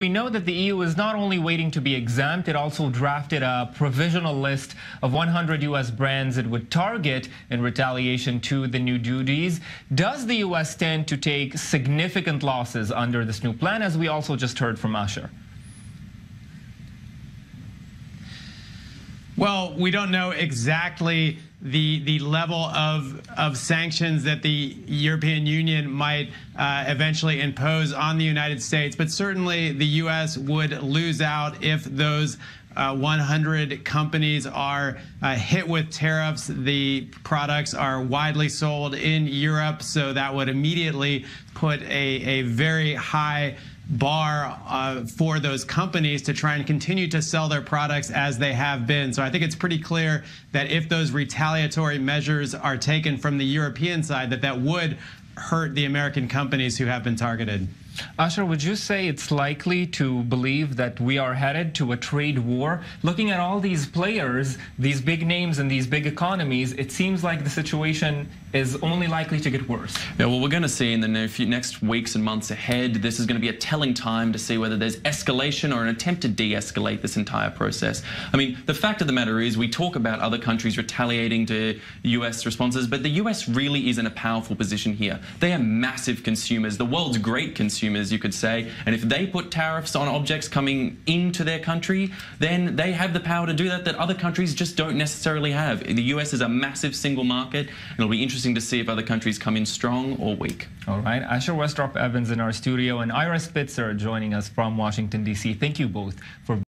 We know that the EU is not only waiting to be exempt, it also drafted a provisional list of 100 U.S. brands it would target in retaliation to the new duties. Does the U.S. stand to take significant losses under this new plan, as we also just heard from Asher? Well, we don't know exactly the level of sanctions that the European Union might eventually impose on the United States, but certainly the U.S. would lose out if those 100 companies are hit with tariffs. The products are widely sold in Europe, so that would immediately put a very high bar for those companies to try and continue to sell their products as they have been. So I think it's pretty clear that if those retaliatory measures are taken from the European side, that would hurt the American companies who have been targeted. Asher, would you say it's likely to believe that we are headed to a trade war? Looking at all these players, these big names and these big economies, it seems like the situation is only likely to get worse. Yeah, well, we're going to see in the next weeks and months ahead, this is going to be a telling time to see whether there's escalation or an attempt to de-escalate this entire process. I mean, the fact of the matter is we talk about other countries retaliating to U.S. responses, but the U.S. really is in a powerful position here. They are massive consumers, the world's great consumers, you could say, and if they put tariffs on objects coming into their country, then they have the power to do that other countries just don't necessarily have. The U.S. is a massive single market, and it'll be interesting to see if other countries come in strong or weak. All right, Asher Westropp-Evans in our studio and Ira Spitzer joining us from Washington, D.C. Thank you both for